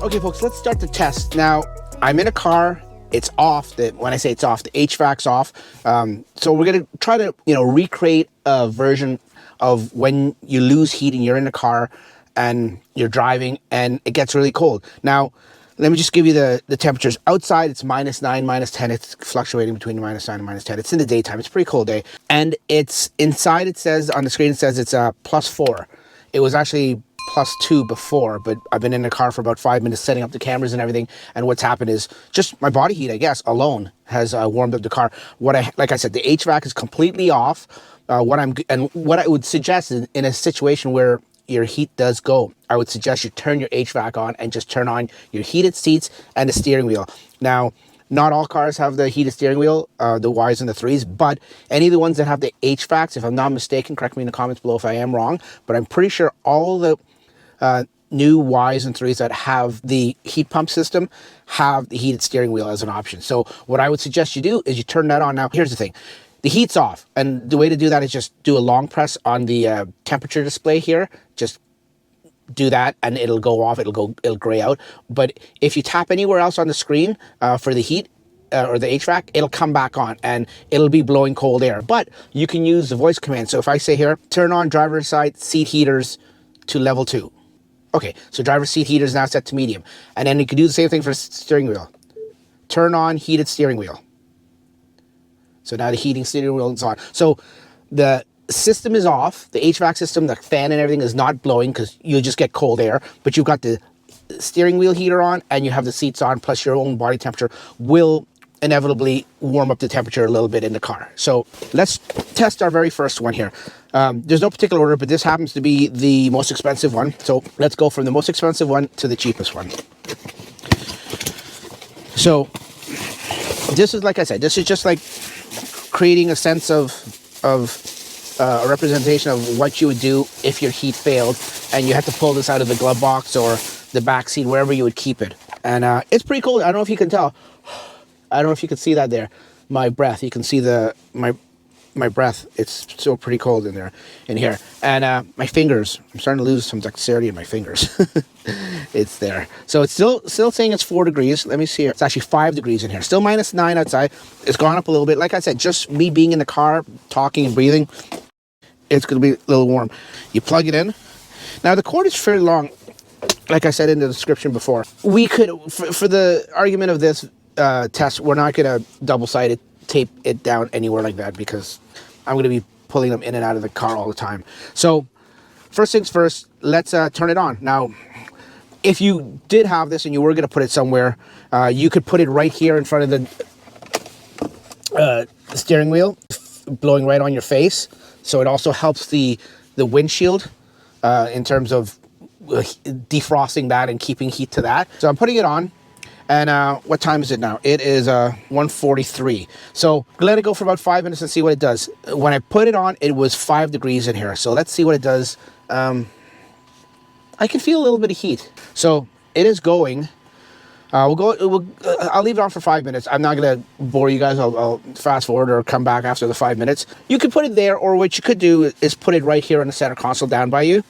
Okay, folks, let's start the test. Now, I'm in a car. It's off. When I say it's off, the HVAC's off. So we're going to try to, recreate a version of when you lose heat and you're in a car and you're driving and it gets really cold. Now, let me just give you the temperatures. Outside, it's -9, -10. It's fluctuating between -9 and -10. It's in the daytime. It's a pretty cold day. And it's inside, it says, on the screen, it says it's +4. It was actually +2 before, but I've been in the car for about 5 minutes setting up the cameras and everything, and what's happened is just my body heat, I guess, alone has warmed up the car. Like I said, the HVAC is completely off. What I would suggest in a situation where your heat does go, I would suggest you turn your HVAC on and just turn on your heated seats and the steering wheel. Now, not all cars have the heated steering wheel, the Ys and the 3s, but any of the ones that have the HVACs, if I'm not mistaken, correct me in the comments below if I am wrong, but I'm pretty sure all the new Ys and 3s that have the heat pump system have the heated steering wheel as an option. So what I would suggest you do is you turn that on. Now, here's the thing. The heat's off, and the way to do that is just do a long press on the temperature display here. Just do that and it'll go off, it'll gray out. But if you tap anywhere else on the screen for the heat or the HVAC, it'll come back on and it'll be blowing cold air. But you can use the voice command. So if I say here, turn on driver's side seat heaters to level 2. Okay, so driver's seat heater is now set to medium. And then you can do the same thing for steering wheel. Turn on heated steering wheel. So now the heating steering wheel is on. So the system is off. The HVAC system, the fan and everything is not blowing because you'll just get cold air. But you've got the steering wheel heater on and you have the seats on, plus your own body temperature will inevitably warm up the temperature a little bit in the car. So let's test our very first one here. There's no particular order, but this happens to be the most expensive one. So let's go from the most expensive one to the cheapest one. So this is, like I said, this is just like creating a sense of a representation of what you would do if your heat failed and you had to pull this out of the glove box or the back seat, wherever you would keep it. And it's pretty cold. I don't know if you can tell. I don't know if you can see that there. My breath. You can see my breath. It's still pretty cold in there, in here. And my fingers. I'm starting to lose some dexterity in my fingers. It's there. So it's still saying it's 4 degrees. Let me see here. It's actually 5 degrees in here. Still -9 outside. It's gone up a little bit. Like I said, just me being in the car, talking and breathing, it's going to be a little warm. You plug it in. Now the cord is fairly long. Like I said in the description before, we could, for the argument of this test, we're not going to double-sided tape it down anywhere like that because I'm going to be pulling them in and out of the car all the time. So first things first, let's turn it on. Now, if you did have this and you were going to put it somewhere, you could put it right here in front of the steering wheel, blowing right on your face. So it also helps the windshield in terms of defrosting that and keeping heat to that. So I'm putting it on. And what time is it now? It is 1:43. So let it go for about 5 minutes and see what it does. When I put it on, it was 5 degrees in here. So let's see what it does. I can feel a little bit of heat. So it is going. I'll leave it on for 5 minutes. I'm not going to bore you guys. I'll fast forward or come back after the 5 minutes. You could put it there, or what you could do is put it right here in the center console down by you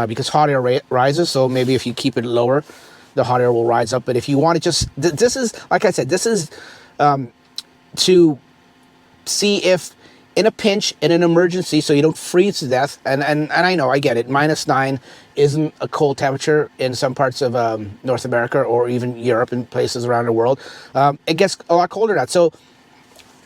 because hot air rises. So maybe if you keep it lower, the hot air will rise up. But if you want to just, this is, like I said, this is to see if in a pinch, in an emergency, so you don't freeze to death. And I know, I get it. -9 isn't a cold temperature in some parts of North America or even Europe and places around the world. It gets a lot colder than that. So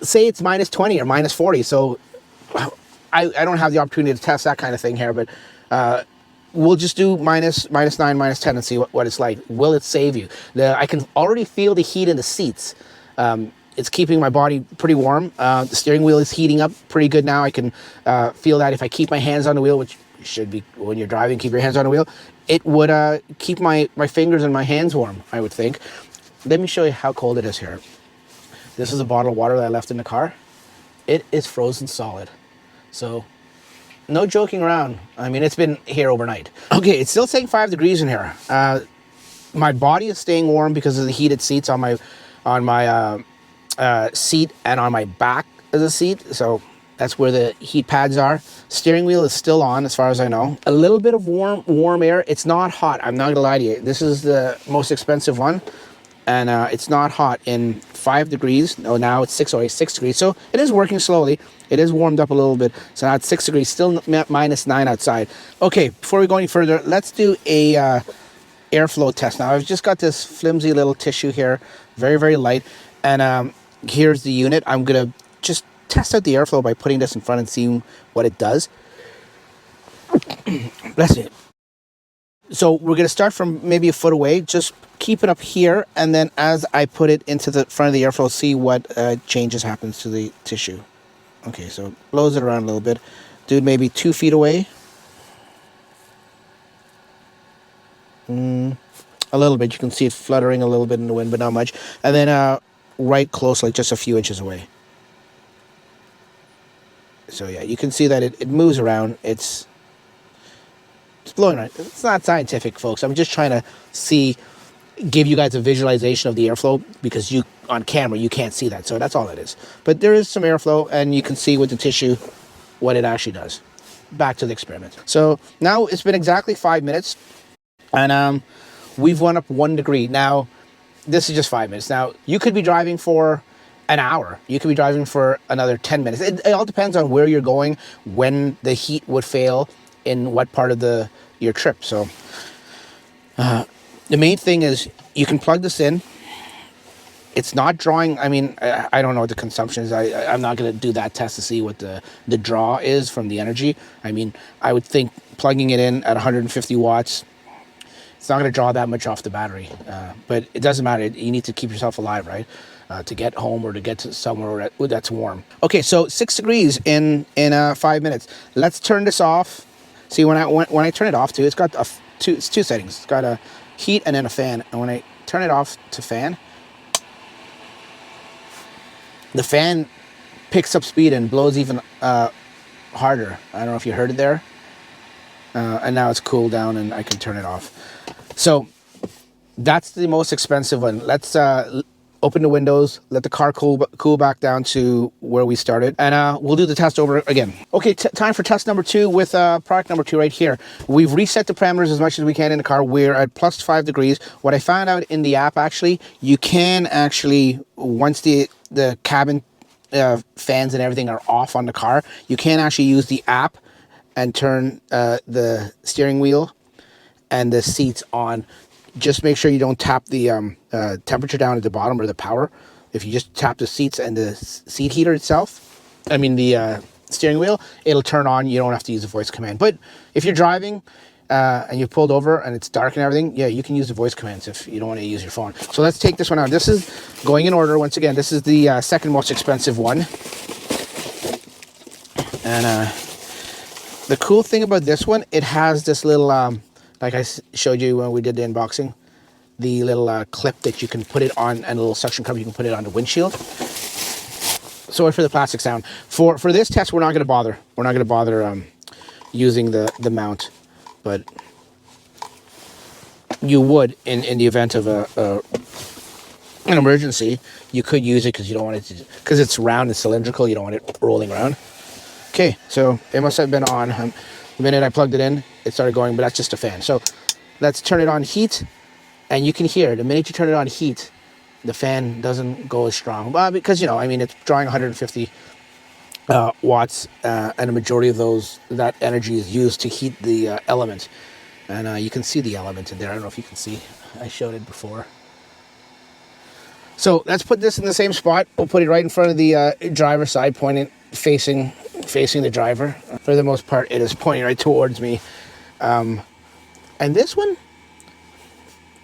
say it's -20 or -40. So I don't have the opportunity to test that kind of thing here, but we'll just do -9, -10 and see what it's like. Will it save you? I can already feel the heat in the seats. It's keeping my body pretty warm. The steering wheel is heating up pretty good now. I can feel that if I keep my hands on the wheel, which should be when you're driving, keep your hands on the wheel, it would keep my fingers and my hands warm, I would think. Let me show you how cold it is here. This is a bottle of water that I left in the car. It is frozen solid. So no joking around. I mean, it's been here overnight. Okay, it's still saying 5 degrees in here. My body is staying warm because of the heated seats on my seat and on my back of the seat. So That's where the heat pads are. Steering wheel is still on as far as I know. A little bit of warm air. It's not hot. I'm not gonna lie to you. This is the most expensive one. And it's not hot in 5 degrees. No, now it's 6 degrees. So it is working slowly. It is warmed up a little bit. So now it's 6 degrees, still -9 outside. Okay, before we go any further, let's do a airflow test. Now I've just got this flimsy little tissue here, very light. And here's the unit. I'm gonna just test out the airflow by putting this in front and seeing what it does. Bless it. So we're going to start from maybe a foot away, just keep it up here, and then as I put it into the front of the airflow, see what changes happens to the tissue. Okay, so blows it around a little bit. Dude, maybe 2 feet away. A little bit. You can see it fluttering a little bit in the wind, but not much. And then right close, like just a few inches away. So yeah, you can see that it moves around. It's blowing around. It's not scientific, folks. I'm just trying to give you guys a visualization of the airflow, because you on camera you can't see that, so that's all it is. But there is some airflow, and you can see with the tissue what it actually does. Back to the experiment. So now it's been exactly 5 minutes, and we've went up 1 degree. Now this is just 5 minutes. Now you could be driving for an hour. You could be driving for another 10 minutes. It all depends on where you're going, when the heat would fail, in what part of your trip. So the main thing is you can plug this in. It's not drawing. I mean, I don't know what the consumption is. I'm not going to do that test to see what the draw is from the energy. I mean, I would think plugging it in at 150 watts, it's not going to draw that much off the battery. But it doesn't matter. You need to keep yourself alive, right? To get home or to get to somewhere that's warm. Okay, so 6 degrees in 5 minutes. Let's turn this off. See, when I turn it off too, it's got two settings. It's got a heat and then a fan. And when I turn it off to fan, the fan picks up speed and blows even harder. I don't know if you heard it there. And now it's cooled down and I can turn it off. So that's the most expensive one. Let's open the windows, let the car cool back down to where we started, and we'll do the test over again. Okay, time for test number 2 with product number 2 right here. We've reset the parameters as much as we can in the car. We're at +5 degrees. What I found out in the app, actually, you can actually, once the cabin fans and everything are off on the car, you can actually use the app and turn the steering wheel and the seats on. Just make sure you don't tap the temperature down at the bottom or the power. If you just tap the seats and the seat heater itself, I mean the steering wheel, it'll turn on. You don't have to use the voice command. But if you're driving and you've pulled over and it's dark and everything, yeah, you can use the voice commands if you don't want to use your phone. So let's take this one out. This is going in order. Once again, this is the second most expensive one. And the cool thing about this one, it has this little... like I showed you when we did the unboxing, the little clip that you can put it on, and a little suction cup you can put it on the windshield. Sorry for the plastic sound. For this test, we're not going to bother. We're not going to bother using the mount, but you would in the event of an emergency. You could use it because you don't want it to, because it's round and cylindrical. You don't want it rolling around. Okay, so it must have been on. The minute I plugged it in, it started going, but that's just a fan. So let's turn it on heat, and you can hear the minute you turn it on heat, the fan doesn't go as strong. Well, because, you know, I mean, it's drawing 150 watts, and a majority of that energy is used to heat the element. And you can see the element in there. I don't know if you can see. I showed it before. So let's put this in the same spot. We'll put it right in front of the driver's side, pointing, facing the driver. For the most part, it is pointing right towards me. And this one,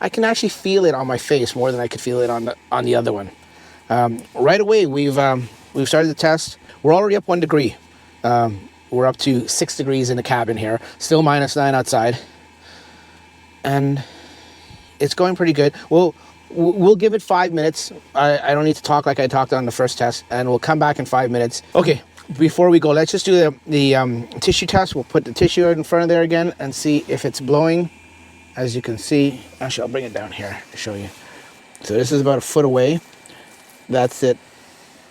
I can actually feel it on my face more than I could feel it on the other one. Right away, we've started the test. We're already up 1 degree. We're up to 6 degrees in the cabin here. Still -9 outside. And it's going pretty good. We'll give it 5 minutes. I don't need to talk like I talked on the first test, and we'll come back in 5 minutes. Okay, before we go, let's just do the tissue test. We'll put the tissue in front of there again and see if it's blowing. As you can see, actually, I'll bring it down here to show you. So this is about a foot away. That's it.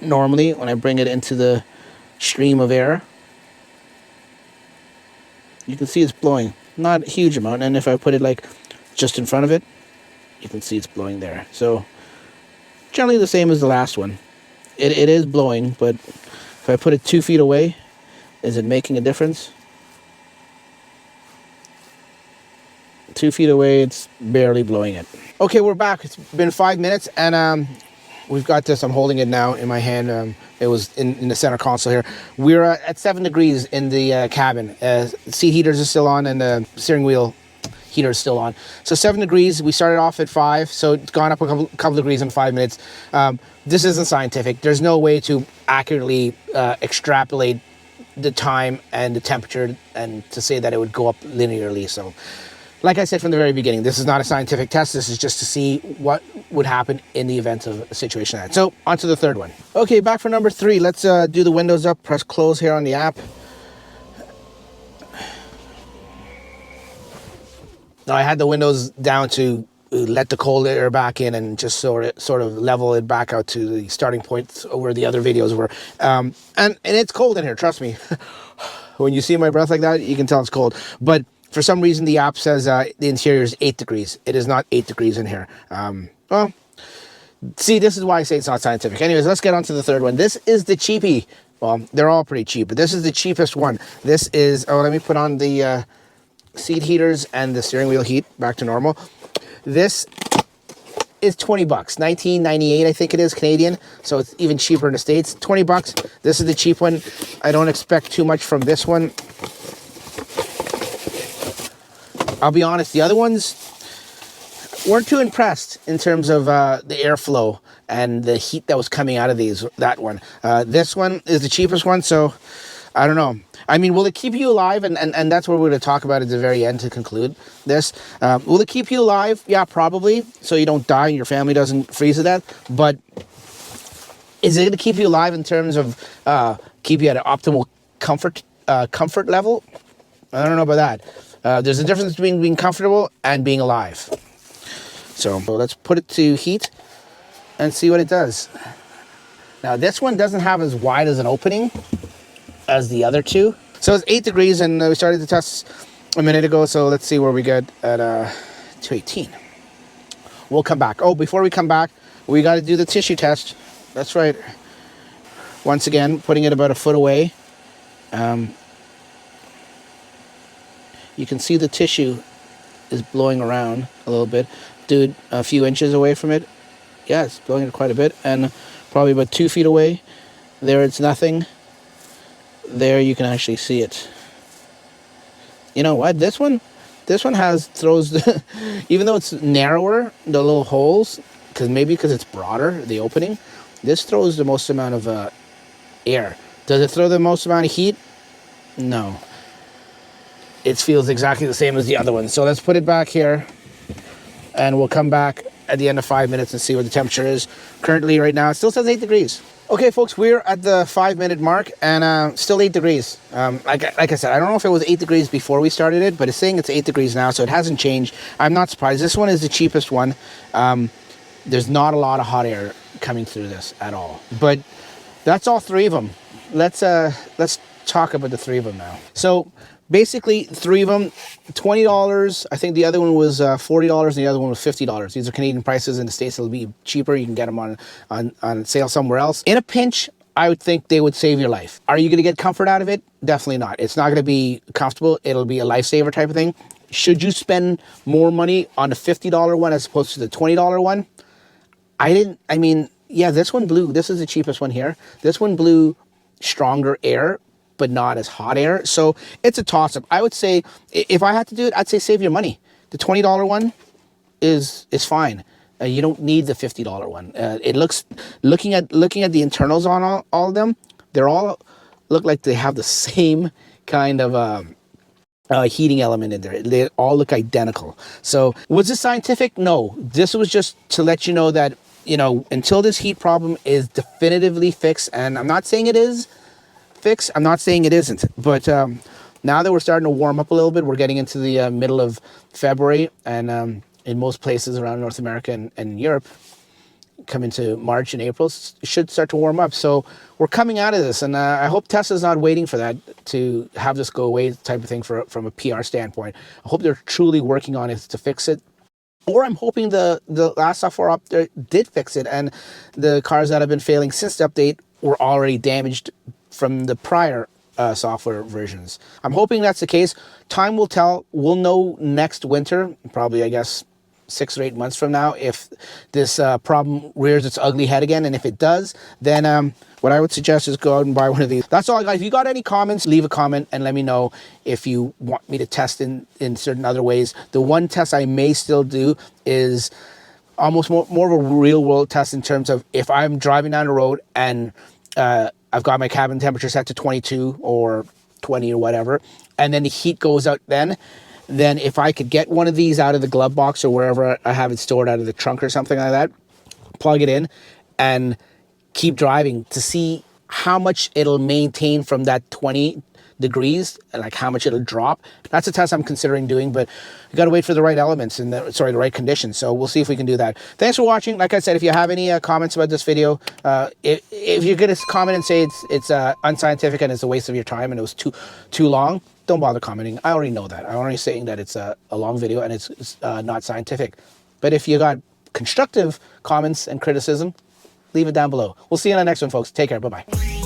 Normally, when I bring it into the stream of air. You can see it's blowing, not a huge amount, and if I put it like just in front of it, you can see it's blowing there. So generally the same as the last one. It is blowing, but if I put it 2 feet away, is it making a difference? 2 feet away, it's barely blowing it. Okay, we're back. It's been 5 minutes, and we've got this. I'm holding it now in my hand. It was in the center console here. We're at 7 degrees in the cabin. Seat heaters are still on, and the steering wheel heater is still on. So 7 degrees. We started off at 5, so it's gone up a couple degrees in 5 minutes. This isn't scientific. There's no way to accurately extrapolate the time and the temperature and to say that it would go up linearly. So like I said from the very beginning, this is not a scientific test. This is just to see what would happen in the event of a situation like that. So on to the third one. Okay, back for number 3. Let's do the windows up. Press close here on the app. Now I had the windows down to let the cold air back in and just sort of level it back out to the starting point where the other videos were. And it's cold in here, trust me. When you see my breath like that, you can tell it's cold. But for some reason, the app says the interior is 8 degrees. It is not 8 degrees in here. Well, see, this is why I say it's not scientific. Anyways, let's get on to the third one. This is the cheapie. Well, they're all pretty cheap, but this is the cheapest one. This is, oh, let me put on the seat heaters and the steering wheel heat back to normal. This is 20 bucks, 19.98 I think it is Canadian, so it's even cheaper in the States. 20 bucks. This is the cheap one. I don't expect too much from this one. I'll be honest, the other ones weren't too impressed in terms of the airflow and the heat that was coming out of that one. This one is the cheapest one, so I don't know. I mean, will it keep you alive? And that's what we're going to talk about at the very end to conclude this. Will it keep you alive? Yeah, probably. So you don't die and your family doesn't freeze to death. But is it going to keep you alive in terms of keep you at an optimal comfort level? I don't know about that. There's a difference between being comfortable and being alive. So let's put it to heat and see what it does. Now, this one doesn't have as wide as an opening as the other two. So it's 8 degrees, and we started the test a minute ago, so let's see where we get at 218. We'll come back. Oh, before we come back, we got to do the tissue test. That's right. Once again, putting it about a foot away. You can see the tissue is blowing around a little bit. Dude, a few inches away from it. Yeah, it's blowing it quite a bit. And probably about 2 feet away. There, it's nothing. There, you can actually see it. You know what? This one throws the, even though it's narrower, the little holes, because it's broader, the opening, this throws the most amount of air. Does it throw the most amount of heat? No. It feels exactly the same as the other one. So let's put it back here, and we'll come back at the end of 5 minutes and see what the temperature is. Currently, right now, it still says 8 degrees. Okay, folks, we're at the 5 minute mark, and still 8 degrees. Like I said, I don't know if it was 8 degrees before we started it, but it's saying it's 8 degrees now, so it hasn't changed. I'm not surprised. This one is the cheapest one. There's not a lot of hot air coming through this at all. But that's all 3 of them. Let's talk about the 3 of them now. So basically, 3 of them, $20. I think the other one was $40, and the other one was $50. These are Canadian prices. In the States, it'll be cheaper. You can get them on sale somewhere else. In a pinch, I would think they would save your life. Are you going to get comfort out of it? Definitely not. It's not going to be comfortable. It'll be a lifesaver type of thing. Should you spend more money on the $50 one as opposed to the $20 one? I mean, yeah, this one blew. This is the cheapest one here. This one blew stronger air, but not as hot air. So it's a toss-up. I would say, if I had to do it, I'd say save your money. The $20 one is fine. You don't need the $50 one. It looks, looking at the internals on all of them, they're all look like they have the same kind of heating element in there. They all look identical. So was this scientific? No. This was just to let you know that, you know, until this heat problem is definitively fixed, and I'm not saying it is fixed, I'm not saying it isn't, but now that we're starting to warm up a little bit, we're getting into the middle of February, and in most places around North America and Europe, come into March and April, should start to warm up. So we're coming out of this, and I hope Tesla's not waiting for that to have this go away type of thing from a PR standpoint. I hope they're truly working on it to fix it. Or I'm hoping the last software update did fix it, and the cars that have been failing since the update were already damaged from the prior software versions. I'm hoping that's the case. Time will tell. We'll know next winter, probably, I guess, 6 or 8 months from now, if this problem rears its ugly head again. And if it does, then what I would suggest is go out and buy one of these. That's all, guys. If you got any comments, leave a comment and let me know if you want me to test in certain other ways. The one test I may still do is almost more of a real world test, in terms of if I'm driving down the road and I've got my cabin temperature set to 22 or 20 or whatever, and then the heat goes out, then if I could get one of these out of the glove box or wherever I have it stored, out of the trunk or something like that, plug it in and keep driving to see how much it'll maintain from that 20 degrees, like how much it'll drop. That's a test I'm considering doing, but you got to wait for the right elements and the right conditions. So we'll see if we can do that. Thanks for watching. Like I said, if you have any comments about this video, if you're going to comment and say it's unscientific and it's a waste of your time and it was too long, don't bother commenting. I already know that. I'm already saying that it's a long video and it's not scientific. But if you got constructive comments and criticism, leave it down below. We'll see you in the next one, folks. Take care. Bye-bye.